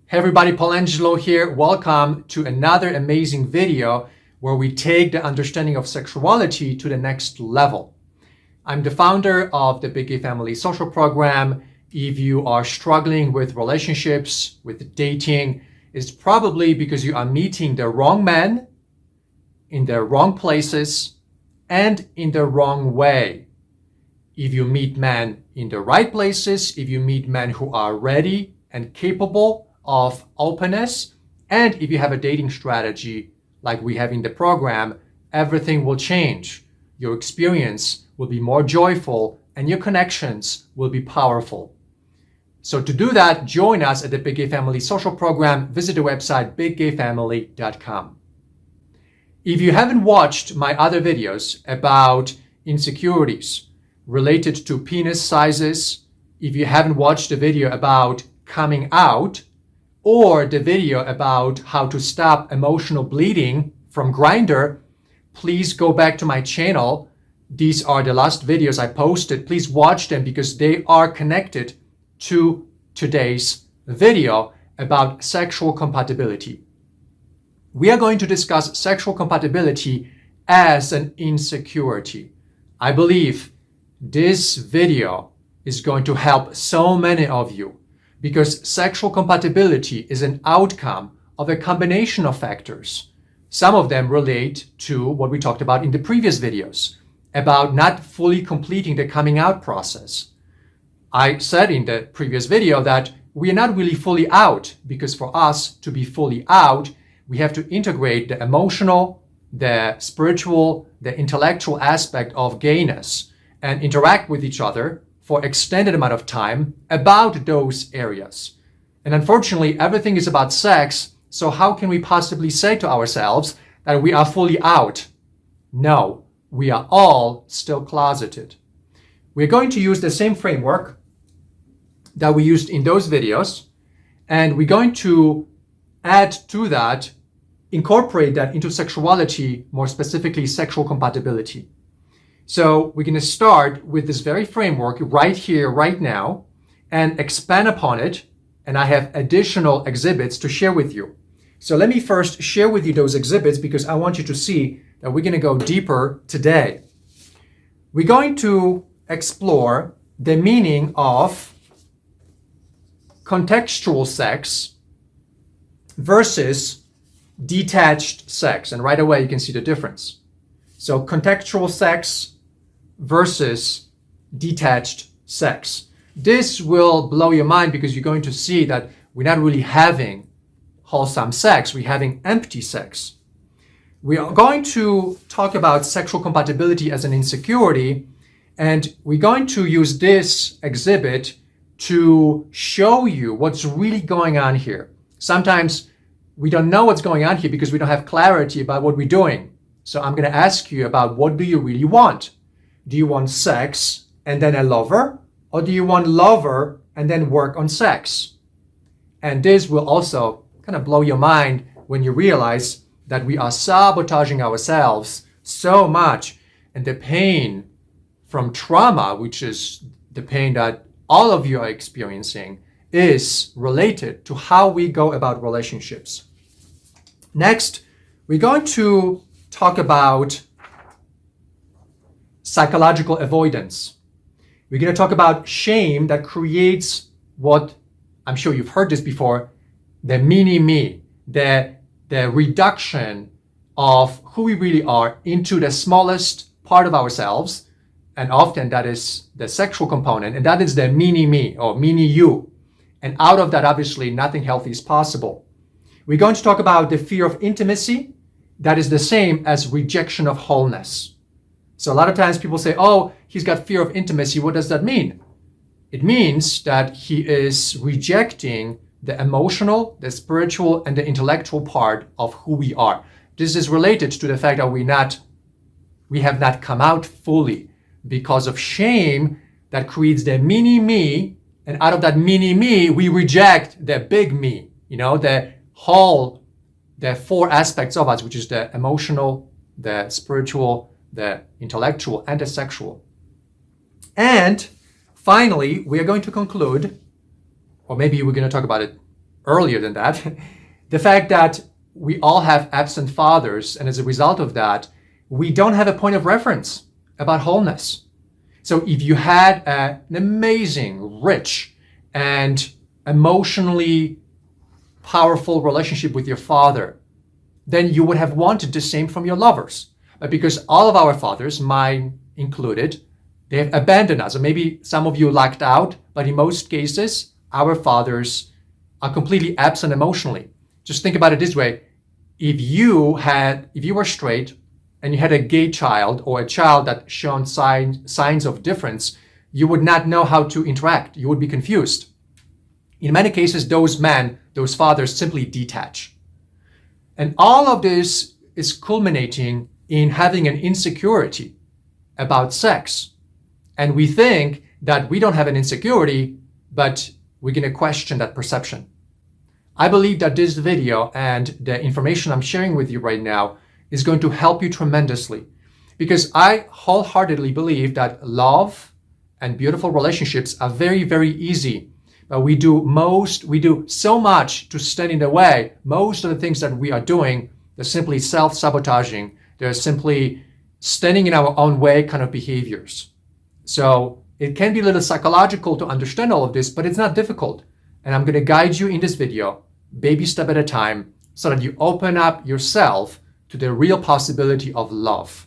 Hey everybody, Paul Angelo here. Welcome to another amazing video where we take the understanding of sexuality to the next level. I'm the founder of the Big Gay Family Social Program. If you are struggling with relationships, with dating, it's probably because you are meeting the wrong men in the wrong places and in the wrong way. If you meet men in the right places, if you meet men who are ready and capable of openness, and if you have a dating strategy like we have in the program, everything will change. Your experience will be more joyful and your connections will be powerful. So to do that, join us at the Big Gay Family Social Program. Visit the website biggayfamily.com. If you haven't watched my other videos about insecurities related to penis sizes, if you haven't watched the video about coming out, or the video about how to stop emotional bleeding from Grindr, please go back to my channel. These are the last videos I posted. Please watch them because they are connected to today's video about sexual compatibility. We are going to discuss sexual compatibility as an insecurity. I believe this video is going to help so many of you, because sexual compatibility is an outcome of a combination of factors. Some of them relate to what we talked about in the previous videos, about not fully completing the coming out process. I said in the previous video that we are not really fully out, because for us to be fully out, we have to integrate the emotional, the spiritual, the intellectual aspect of gayness and interact with each other for extended amount of time about those areas. And unfortunately, everything is about sex, so how can we possibly say to ourselves that we are fully out? No, we are all still closeted. We're going to use the same framework that we used in those videos, and we're going to add to that, incorporate that into sexuality, more specifically sexual compatibility. So we're going to start with this very framework right here, right now, and expand upon it. And I have additional exhibits to share with you. So let me first share with you those exhibits because I want you to see that we're going to go deeper today. We're going to explore the meaning of contextual sex versus detached sex. And right away you can see the difference. So contextual sex versus detached sex. This will blow your mind because you're going to see that we're not really having wholesome sex, we're having empty sex. We are going to talk about sexual compatibility as an insecurity, and we're going to use this exhibit to show you what's really going on here. Sometimes we don't know what's going on here because we don't have clarity about what we're doing. So I'm going to ask you about, what do you really want? Do you want sex and then a lover? Or do you want lover and then work on sex? And this will also kind of blow your mind when you realize that we are sabotaging ourselves so much. And the pain from trauma, which is the pain that all of you are experiencing, is related to how we go about relationships. Next, we're going to talk about psychological avoidance. We're going to talk about shame that creates what, I'm sure you've heard this before, the mini-me, the reduction of who we really are into the smallest part of ourselves, and often that is the sexual component, and that is the mini-me or mini-you. And out of that, obviously, nothing healthy is possible. We're going to talk about the fear of intimacy. That is the same as rejection of wholeness. So a lot of times people say, oh, he's got fear of intimacy. What does that mean? It means that he is rejecting the emotional, the spiritual, and the intellectual part of who we are. This is related to the fact that we have not come out fully because of shame that creates the mini-me. And out of that mini-me, we reject the big me, the whole, the four aspects of us, which is the emotional, the spiritual, the intellectual, and the sexual. And finally, we are going to conclude, or maybe we're going to talk about it earlier than that, the fact that we all have absent fathers, and as a result of that, we don't have a point of reference about wholeness. So if you had an amazing, rich, and emotionally powerful relationship with your father, then you would have wanted the same from your lovers. But because all of our fathers, mine included, they have abandoned us. Or maybe some of you lucked out, but in most cases, our fathers are completely absent emotionally. Just think about it this way. If you were straight and you had a gay child or a child that showed signs of difference, you would not know how to interact. You would be confused. In many cases, those fathers simply detach. And all of this is culminating in having an insecurity about sex. And we think that we don't have an insecurity, but we're going to question that perception. I believe that this video and the information I'm sharing with you right now is going to help you tremendously, because I wholeheartedly believe that love and beautiful relationships are very, very easy. But we do so much to stand in the way. Most of the things that we are doing, they're simply self-sabotaging. They're simply standing in our own way kind of behaviors. So it can be a little psychological to understand all of this, but it's not difficult. And I'm going to guide you in this video, baby step at a time, so that you open up yourself to the real possibility of love.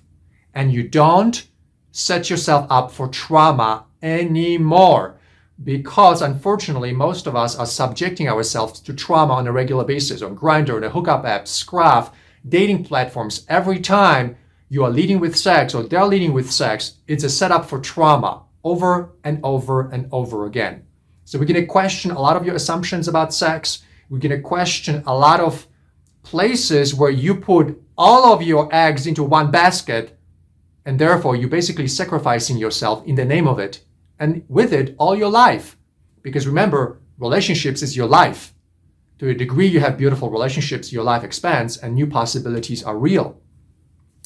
And you don't set yourself up for trauma anymore. Because unfortunately, most of us are subjecting ourselves to trauma on a regular basis on Grindr, on the hookup apps, Scruff, dating platforms. Every time you are leading with sex or they're leading with sex, it's a setup for trauma over and over and over again. So we're going to question a lot of your assumptions about sex. We're going to question a lot of places where you put all of your eggs into one basket, and therefore you're basically sacrificing yourself in the name of it. And with it, all your life. Because remember, relationships is your life. To a degree you have beautiful relationships, your life expands and new possibilities are real.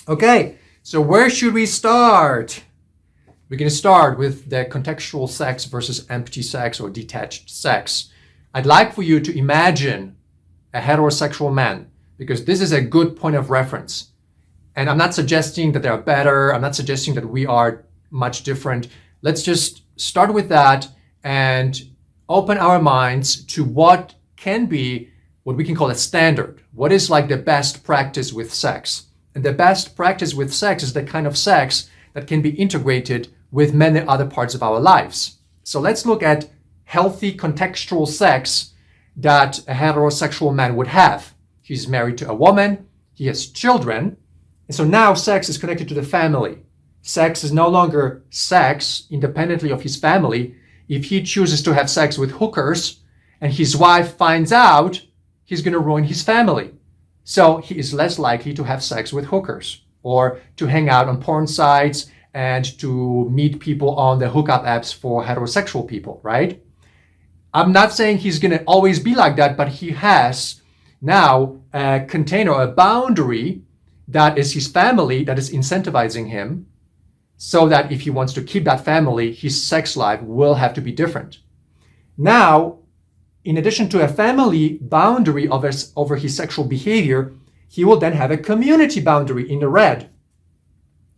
Okay, so where should we start? We're going to start with the contextual sex versus empty sex or detached sex. I'd like for you to imagine a heterosexual man, because this is a good point of reference. And I'm not suggesting that they're better. I'm not suggesting that we are much different. Let's just start with that and open our minds to what can be what we can call a standard. What is like the best practice with sex? And the best practice with sex is the kind of sex that can be integrated with many other parts of our lives. So let's look at healthy contextual sex that a heterosexual man would have. He's married to a woman, he has children, and so now sex is connected to the family. Sex is no longer sex independently of his family. If he chooses to have sex with hookers and his wife finds out, he's going to ruin his family. So he is less likely to have sex with hookers or to hang out on porn sites and to meet people on the hookup apps for heterosexual people, right? I'm not saying he's going to always be like that, but he has now a container, a boundary that is his family that is incentivizing him, so that if he wants to keep that family, his sex life will have to be different. Now, in addition to a family boundary over his sexual behavior, he will then have a community boundary in the red.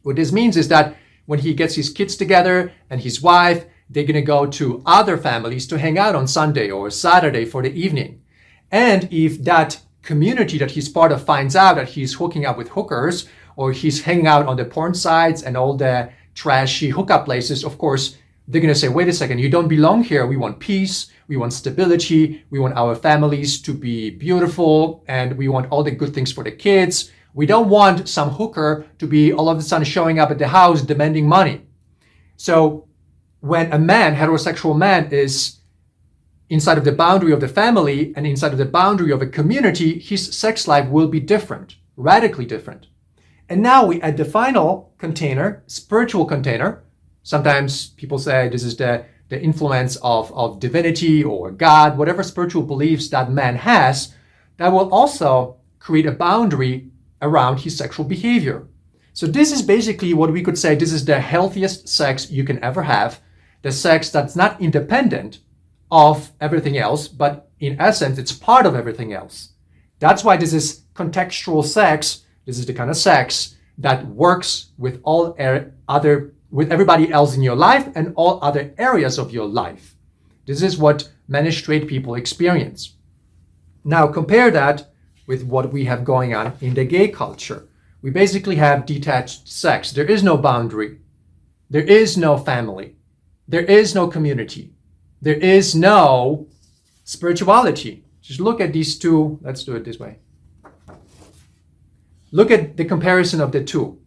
What this means is that when he gets his kids together and his wife, they're going to go to other families to hang out on Sunday or Saturday for the evening. And if that community that he's part of finds out that he's hooking up with hookers, or he's hanging out on the porn sites and all the trashy hookup places, of course, they're going to say, wait a second, you don't belong here. We want peace. We want stability. We want our families to be beautiful. And we want all the good things for the kids. We don't want some hooker to be all of a sudden showing up at the house demanding money. So when a man, heterosexual man, is inside of the boundary of the family and inside of the boundary of a community, his sex life will be different, radically different. And now we add the final container, spiritual container. Sometimes people say this is the influence of divinity or God, whatever spiritual beliefs that man has, that will also create a boundary around his sexual behavior. So this is basically what we could say, this is the healthiest sex you can ever have, the sex that's not independent of everything else, but in essence, it's part of everything else. That's why this is contextual sex. This is the kind of sex that works with with everybody else in your life and all other areas of your life. This is what many straight people experience. Now compare that with what we have going on in the gay culture. We basically have detached sex. There is no boundary. There is no family. There is no community. There is no spirituality. Just look at these two. Let's do it this way. Look at the comparison of the two.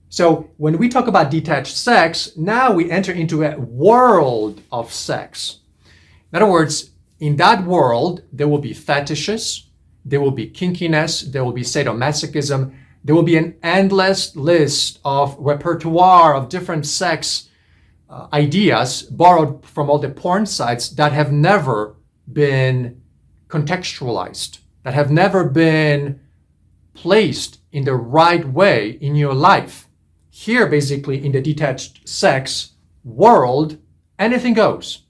So when we talk about detached sex, now we enter into a world of sex. In other words, in that world, there will be fetishes, there will be kinkiness, there will be sadomasochism, there will be an endless list of repertoire of different sex ideas borrowed from all the porn sites that have never been contextualized, that have never been placed in the right way in your life. Here, basically, in the detached sex world, anything goes.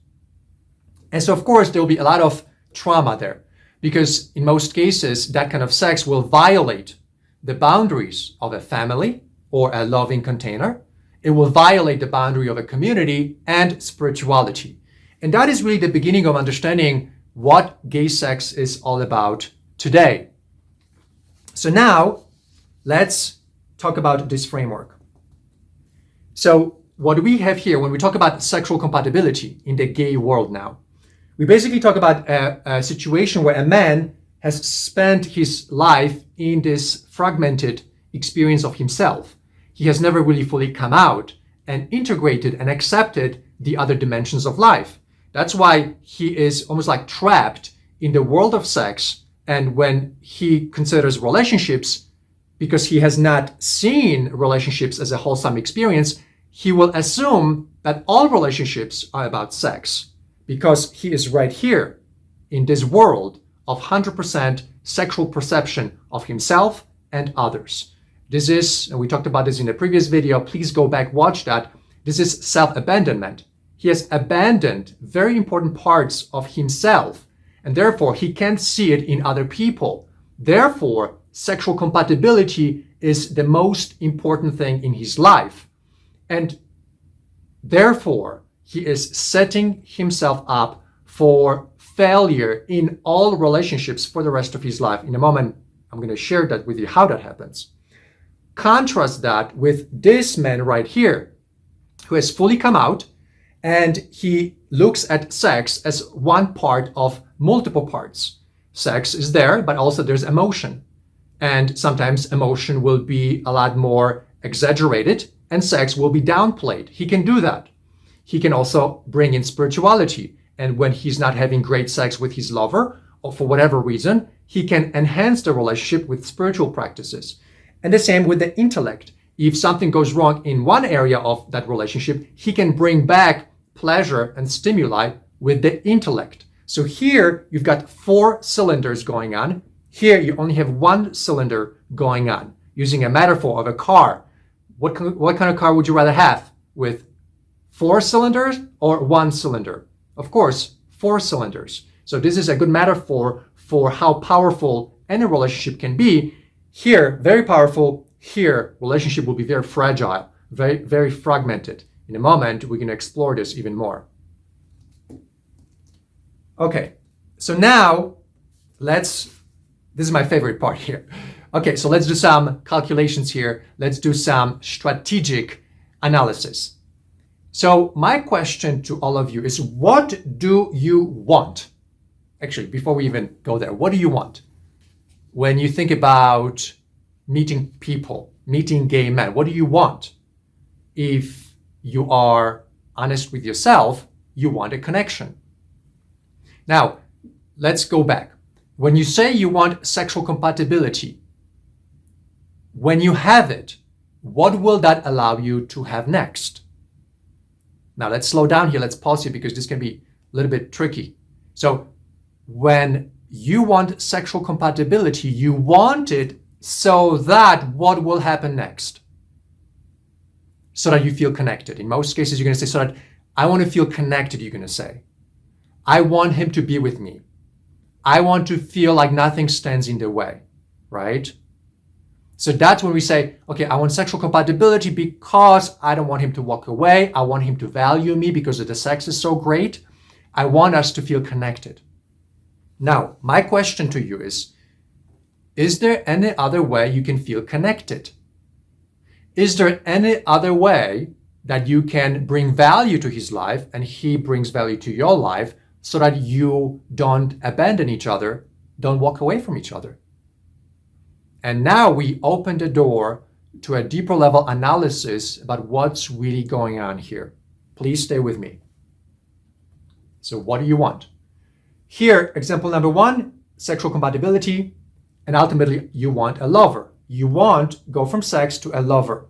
And so, of course, there will be a lot of trauma there, because in most cases, that kind of sex will violate the boundaries of a family or a loving container. It will violate the boundary of a community and spirituality. And that is really the beginning of understanding what gay sex is all about today. So now, let's talk about this framework. So what we have here, when we talk about sexual compatibility in the gay world now, we basically talk about a situation where a man has spent his life in this fragmented experience of himself. He has never really fully come out and integrated and accepted the other dimensions of life. That's why he is almost like trapped in the world of sex. And when he considers relationships, because he has not seen relationships as a wholesome experience, he will assume that all relationships are about sex, because he is right here in this world of 100% sexual perception of himself and others. This is, and we talked about this in the previous video, please go back, watch that. This is self-abandonment. He has abandoned very important parts of himself, and therefore he can't see it in other people. Therefore, sexual compatibility is the most important thing in his life. And therefore, he is setting himself up for failure in all relationships for the rest of his life. In a moment, I'm going to share that with you, how that happens. Contrast that with this man right here, who has fully come out, and he looks at sex as one part of multiple parts. Sex is there, but also there's emotion. And sometimes emotion will be a lot more exaggerated and sex will be downplayed. He can do that. He can also bring in spirituality. And when he's not having great sex with his lover, or for whatever reason, he can enhance the relationship with spiritual practices. And the same with the intellect. If something goes wrong in one area of that relationship, he can bring back pleasure and stimuli with the intellect. So here you've got 4 cylinders going on. Here you only have 1 cylinder going on. Using a metaphor of a car, what kind of car would you rather have, with 4 cylinders or 1 cylinder? Of course, 4 cylinders. So this is a good metaphor for how powerful any relationship can be. Here, very powerful. Here, relationship will be very fragile, very, very fragmented. In a moment, we're going to explore this even more. Okay, so now this is my favorite part here. Okay, so let's do some calculations here. Let's do some strategic analysis. So my question to all of you is, what do you want? Actually, before we even go there, what do you want? When you think about meeting people, meeting gay men, what do you want? If you are honest with yourself, you want a connection. Now, let's go back. When you say you want sexual compatibility, when you have it, what will that allow you to have next? Now, let's slow down here. Let's pause here because this can be a little bit tricky. So when you want sexual compatibility, you want it so that what will happen next? So that you feel connected. In most cases, you're going to say, so that I want to feel connected, you're going to say. I want him to be with me. I want to feel like nothing stands in the way, right? So that's when we say, okay, I want sexual compatibility because I don't want him to walk away. I want him to value me because the sex is so great. I want us to feel connected. Now, my question to you is there any other way you can feel connected? Is there any other way that you can bring value to his life and he brings value to your life so that you don't abandon each other, don't walk away from each other? And now we open the door to a deeper level analysis about what's really going on here. Please stay with me. So what do you want? Here, example number 1, sexual compatibility, and ultimately you want a lover. You want go from sex to a lover.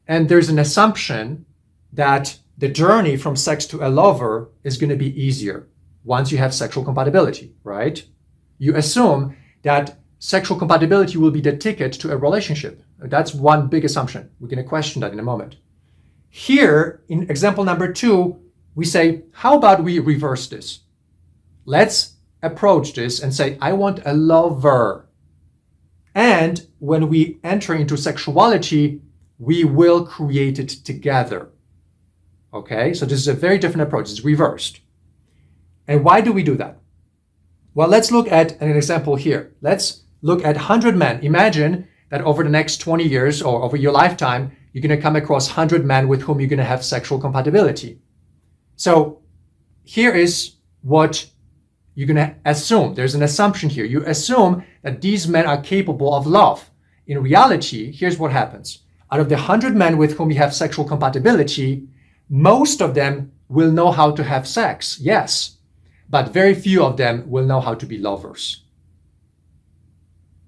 And there's an assumption that the journey from sex to a lover is going to be easier once you have sexual compatibility, right? You assume that sexual compatibility will be the ticket to a relationship. That's one big assumption. We're going to question that in a moment. Here, in example number 2, we say, how about we reverse this? Let's approach this and say, I want a lover. And when we enter into sexuality, we will create it together. Okay, so this is a very different approach. It's reversed. And why do we do that? Well, let's look at an example here. Let's look at 100 men. Imagine that over the next 20 years or over your lifetime, you're going to come across 100 men with whom you're going to have sexual compatibility. So here is what you're going to assume. There's an assumption here. You assume that these men are capable of love. In reality, here's what happens. Out of the 100 men with whom you have sexual compatibility, most of them will know how to have sex, yes, but very few of them will know how to be lovers.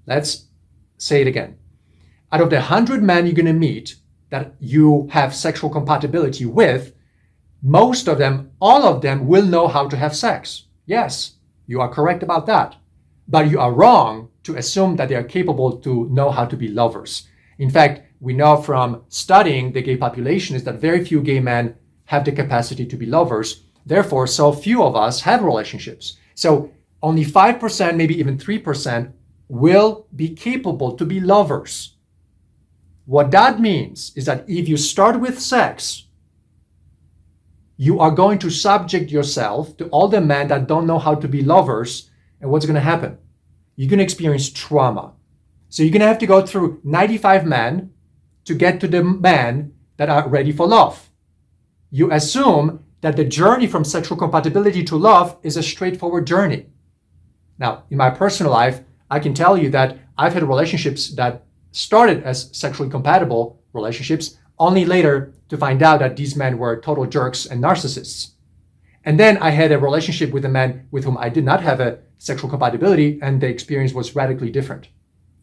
Let's say it again. Out of the 100 men you're going to meet that you have sexual compatibility with, most of them, all of them will know how to have sex. Yes, you are correct about that. But you are wrong to assume that they are capable to know how to be lovers. In fact, we know from studying the gay population is that very few gay men have the capacity to be lovers. Therefore, so few of us have relationships. So only 5%, maybe even 3% will be capable to be lovers. What that means is that if you start with sex, you are going to subject yourself to all the men that don't know how to be lovers. And what's going to happen? You're going to experience trauma. So you're going to have to go through 95 men to get to the men that are ready for love. You assume that the journey from sexual compatibility to love is a straightforward journey. Now, in my personal life, I can tell you that I've had relationships that started as sexually compatible relationships, only later to find out that these men were total jerks and narcissists. And then I had a relationship with a man with whom I did not have a sexual compatibility, and the experience was radically different.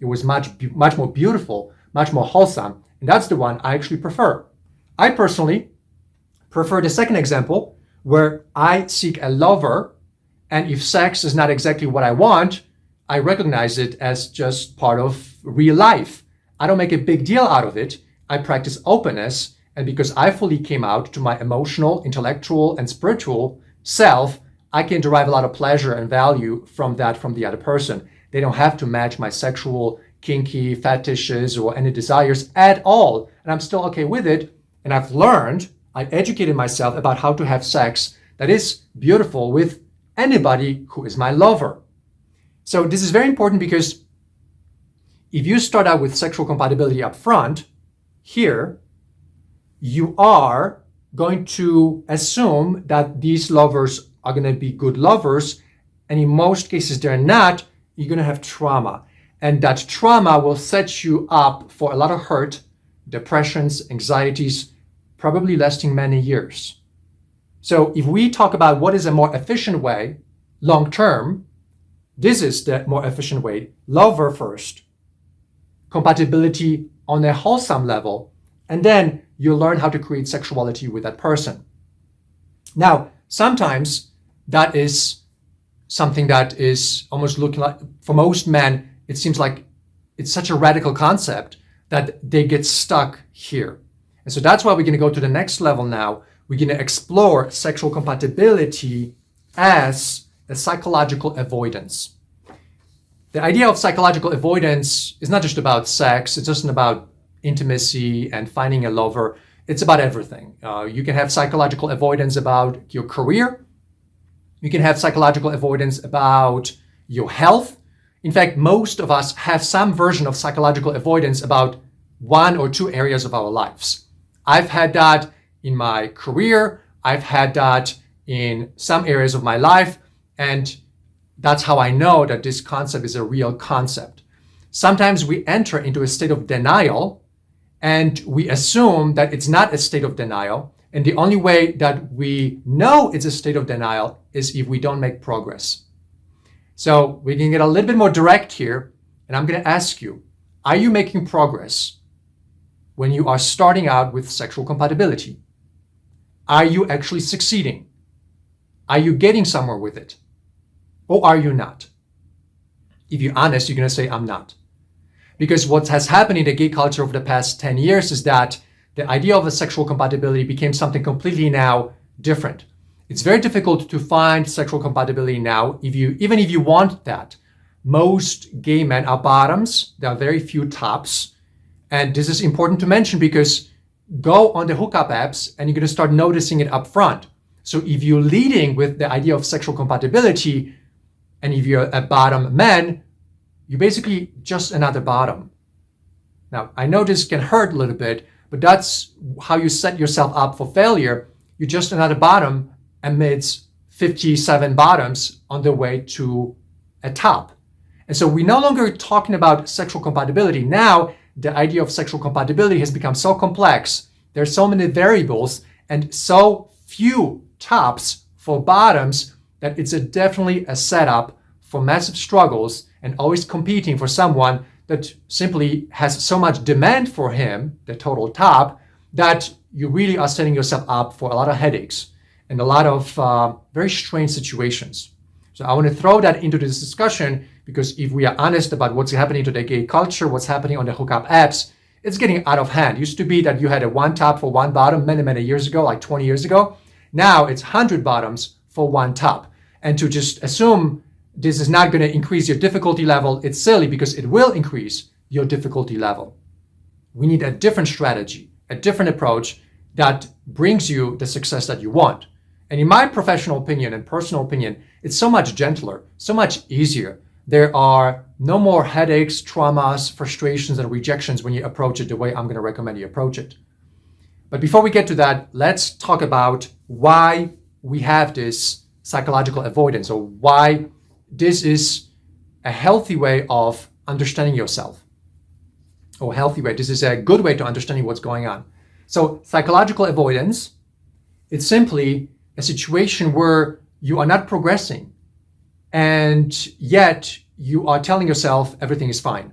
It was much more beautiful, much more wholesome, and that's the one I actually prefer. I personally prefer the second example, where I seek a lover, and if sex is not exactly what I want, I recognize it as just part of real life. I don't make a big deal out of it. I practice openness, and because I fully came out to my emotional, intellectual, and spiritual self, I can derive a lot of pleasure and value from that from the other person. They don't have to match my sexual, kinky fetishes or any desires at all, and I'm still okay with it. And I've educated myself about how to have sex that is beautiful with anybody who is my lover. So this is very important because if you start out with sexual compatibility up front, here, you are going to assume that these lovers are going to be good lovers, and in most cases they're not. You're going to have trauma, and that trauma will set you up for a lot of hurt, depressions, anxieties, probably lasting many years. So if we talk about what is a more efficient way, long term, this is the more efficient way. Lover first, compatibility on a wholesome level, and then you learn how to create sexuality with that person. Now, sometimes that is something that is almost looking like, for most men, it seems like it's such a radical concept that they get stuck here. And so that's why we're going to go to the next level now. We're going to explore sexual compatibility as a psychological avoidance. The idea of psychological avoidance is not just about sex. It's just about intimacy and finding a lover. It's about everything. You can have psychological avoidance about your career. You can have psychological avoidance about your health. In fact, most of us have some version of psychological avoidance about one or two areas of our lives. I've had that in my career. I've had that in some areas of my life. And that's how I know that this concept is a real concept. Sometimes we enter into a state of denial and we assume that it's not a state of denial. And the only way that we know it's a state of denial is if we don't make progress. So we can get a little bit more direct here. And I'm going to ask you, are you making progress when you are starting out with sexual compatibility? Are you actually succeeding? Are you getting somewhere with it? Or are you not? If you're honest, you're going to say, I'm not. Because what has happened in the gay culture over the past 10 years is that the idea of a sexual compatibility became something completely now different. It's very difficult to find sexual compatibility now, even if you want that. Most gay men are bottoms. There are very few tops. And this is important to mention because go on the hookup apps and you're going to start noticing it up front. So if you're leading with the idea of sexual compatibility, and if you're a bottom man, you're basically just another bottom. Now, I know this can hurt a little bit, but that's how you set yourself up for failure. You're just another bottom amidst 57 bottoms on the way to a top. And so we're no longer talking about sexual compatibility. Now, the idea of sexual compatibility has become so complex. There's so many variables and so few tops for bottoms that it's definitely a setup for massive struggles and always competing for someone that simply has so much demand for him, the total top, that you really are setting yourself up for a lot of headaches and a lot of very strange situations. So I want to throw that into this discussion because if we are honest about what's happening to the gay culture, what's happening on the hookup apps, it's getting out of hand. It used to be that you had a one top for one bottom many, many years ago, like 20 years ago. Now it's 100 bottoms for one top. And to just assume this is not going to increase your difficulty level, it's silly because it will increase your difficulty level. We need a different strategy, a different approach that brings you the success that you want. And in my professional opinion and personal opinion, it's so much gentler, so much easier. There are no more headaches, traumas, frustrations, and rejections when you approach it the way I'm going to recommend you approach it. But before we get to that, let's talk about why we have this psychological avoidance, or why this is a healthy way of understanding yourself. Or a healthy way. This is a good way to understanding what's going on. So psychological avoidance, it's simply a situation where you are not progressing and yet you are telling yourself everything is fine.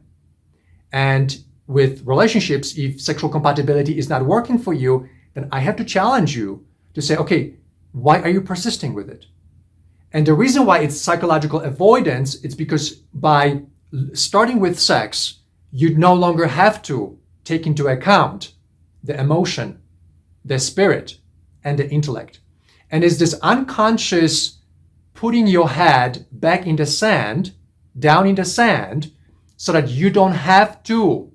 And with relationships, if sexual compatibility is not working for you, then I have to challenge you to say, okay, why are you persisting with it? And the reason why it's psychological avoidance, it's because by starting with sex, you no longer have to take into account the emotion, the spirit, and the intellect. And it's this unconscious putting your head back in the sand, down in the sand, so that you don't have to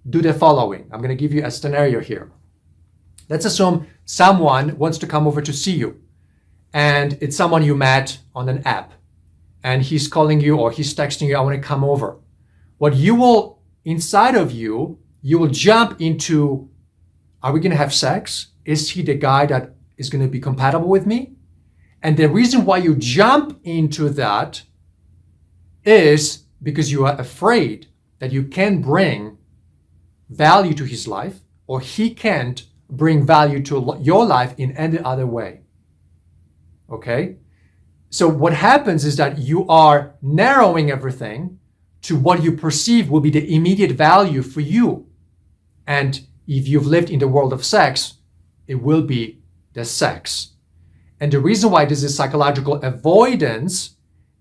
do the following. I'm going to give you a scenario here. Let's assume someone wants to come over to see you, and it's someone you met on an app, and he's calling you or he's texting you, I want to come over. What you will, inside of you, you will jump into, are we going to have sex? Is he the guy that is going to be compatible with me? And the reason why you jump into that is because you are afraid that you can bring value to his life, or he can't bring value to your life in any other way. Okay? So what happens is that you are narrowing everything to what you perceive will be the immediate value for you. And if you've lived in the world of sex, it will be the sex. And the reason why this is psychological avoidance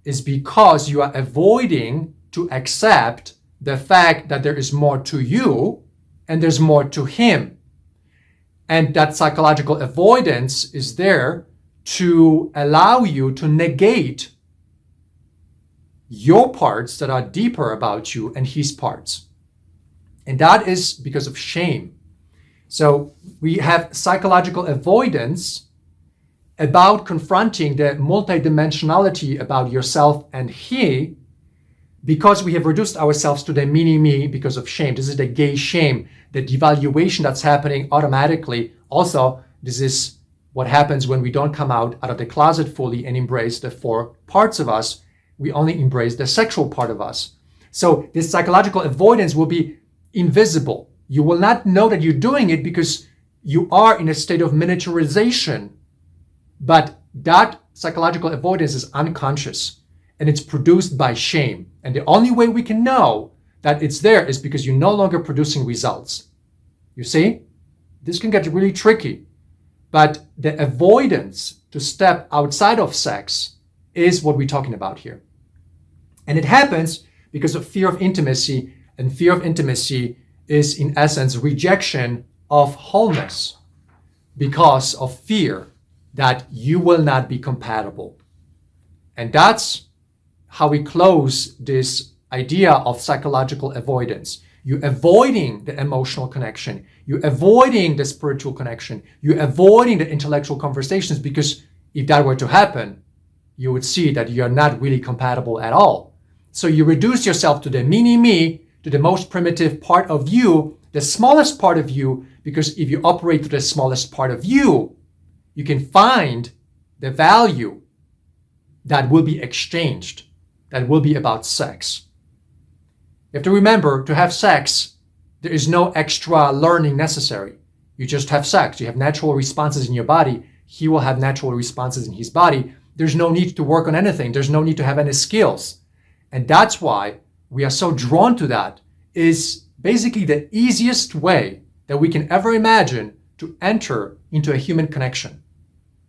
is because you are avoiding to accept the fact that there is more to you and there's more to him. And that psychological avoidance is there to allow you to negate your parts that are deeper about you and his parts. And that is because of shame. So we have psychological avoidance about confronting the multidimensionality about yourself and he, because we have reduced ourselves to the mini-me because of shame. This is the gay shame, the devaluation that's happening automatically. Also, this is what happens when we don't come out of the closet fully and embrace the 4 parts of us. We only embrace the sexual part of us. So this psychological avoidance will be invisible. You will not know that you're doing it because you are in a state of miniaturization. But that psychological avoidance is unconscious and it's produced by shame. And the only way we can know that it's there is because you're no longer producing results. You see? This can get really tricky. But the avoidance to step outside of sex is what we're talking about here. And it happens because of fear of intimacy. And fear of intimacy is, in essence, rejection of wholeness because of fear that you will not be compatible. And that's how we close this idea of psychological avoidance. You're avoiding the emotional connection. You're avoiding the spiritual connection. You're avoiding the intellectual conversations because if that were to happen, you would see that you're not really compatible at all. So you reduce yourself to the mini-me, to the most primitive part of you, the smallest part of you, because if you operate to the smallest part of you, you can find the value that will be exchanged, that will be about sex. You have to remember, to have sex, there is no extra learning necessary. You just have sex. You have natural responses in your body. He will have natural responses in his body. There's no need to work on anything. There's no need to have any skills. And that's why we are so drawn to that. Is basically the easiest way that we can ever imagine to enter into a human connection.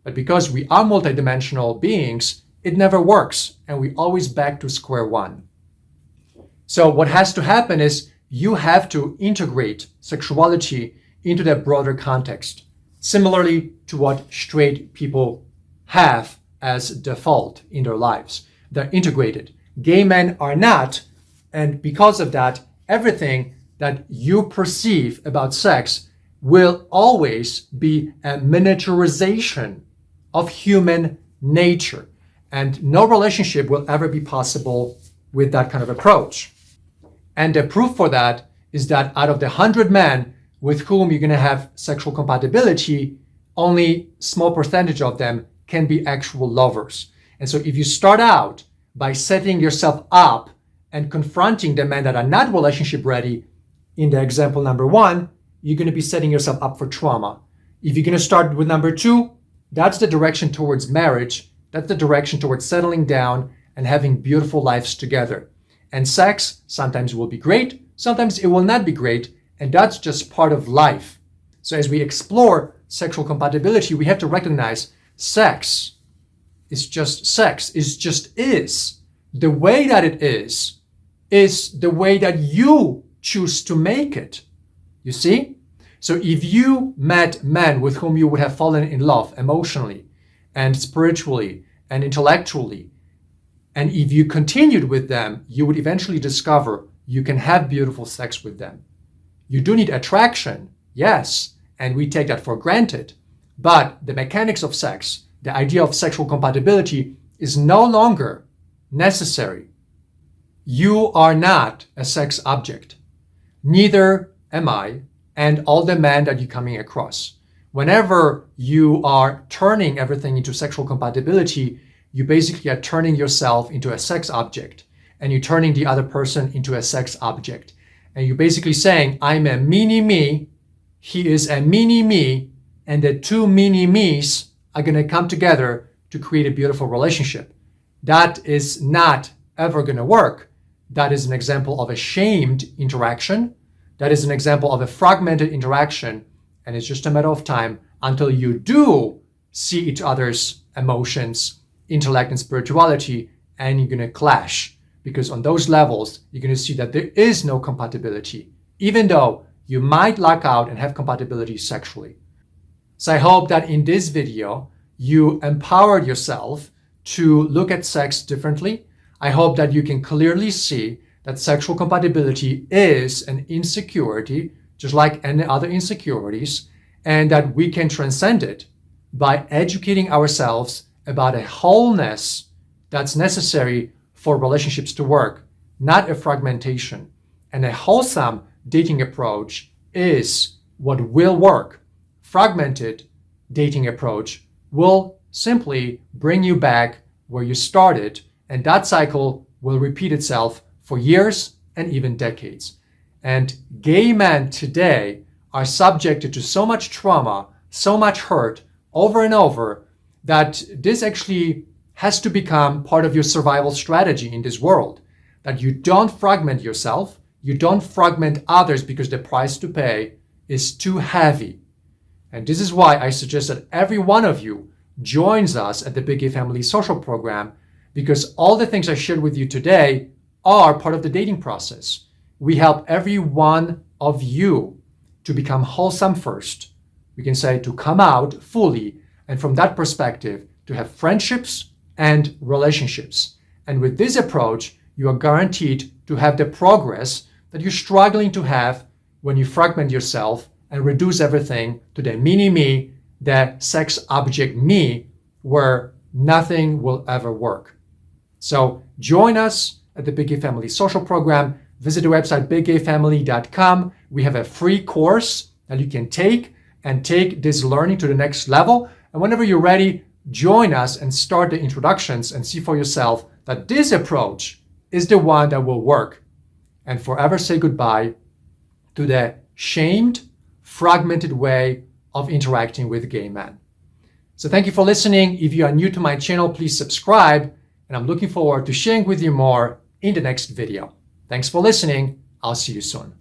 But because we are multidimensional beings, it never works, and we always back to square one. So what has to happen is you have to integrate sexuality into that broader context, similarly to what straight people have as default in their lives. They're integrated. Gay men are not, and because of that, everything that you perceive about sex will always be a miniaturization of human nature. And no relationship will ever be possible with that kind of approach. And the proof for that is that out of the 100 men with whom you're going to have sexual compatibility, only small percentage of them can be actual lovers. And so if you start out by setting yourself up and confronting the men that are not relationship ready, in the example number 1, you're going to be setting yourself up for trauma. If you're going to start with number 2, that's the direction towards marriage. That's the direction towards settling down and having beautiful lives together. And sex sometimes will be great, sometimes it will not be great, and that's just part of life. So as we explore sexual compatibility, we have to recognize sex is just sex, is. The way that it is the way that you choose to make it. You see? So if you met men with whom you would have fallen in love emotionally and spiritually and intellectually, and if you continued with them, you would eventually discover you can have beautiful sex with them. You do need attraction, yes, and we take that for granted. But the mechanics of sex, the idea of sexual compatibility is no longer necessary. You are not a sex object. Neither am I, and all the men that you're coming across. Whenever you are turning everything into sexual compatibility, you basically are turning yourself into a sex object, and you're turning the other person into a sex object. And you're basically saying, I'm a mini-me, he is a mini-me, and the two mini-me's are going to come together to create a beautiful relationship. That is not ever going to work. That is an example of a shamed interaction. That is an example of a fragmented interaction. And it's just a matter of time until you do see each other's emotions, intellect, and spirituality, and you're going to clash. Because on those levels, you're going to see that there is no compatibility, even though you might luck out and have compatibility sexually. So I hope that in this video, you empowered yourself to look at sex differently. I hope that you can clearly see that sexual compatibility is an insecurity, just like any other insecurities, and that we can transcend it by educating ourselves about a wholeness that's necessary for relationships to work, not a fragmentation. And a wholesome dating approach is what will work. Fragmented dating approach will simply bring you back where you started, and that cycle will repeat itself for years and even decades. And gay men today are subjected to so much trauma, so much hurt over and over, that this actually has to become part of your survival strategy in this world. That you don't fragment yourself, you don't fragment others because the price to pay is too heavy. And this is why I suggest that every one of you joins us at the Big Gay Family Social Program, because all the things I shared with you today are part of the dating process. We help every one of you to become wholesome first. We can say to come out fully, and from that perspective, to have friendships and relationships. And with this approach, you are guaranteed to have the progress that you're struggling to have when you fragment yourself and reduce everything to the mini-me, the sex object me, where nothing will ever work. So join us at the Big Gay Family Social Program. Visit the website biggayfamily.com. We have a free course that you can take and take this learning to the next level. And whenever you're ready, join us and start the introductions and see for yourself that this approach is the one that will work, and forever say goodbye to the shamed, fragmented way of interacting with gay men. So thank you for listening. If you are new to my channel, please subscribe, and I'm looking forward to sharing with you more in the next video. Thanks for listening. I'll see you soon.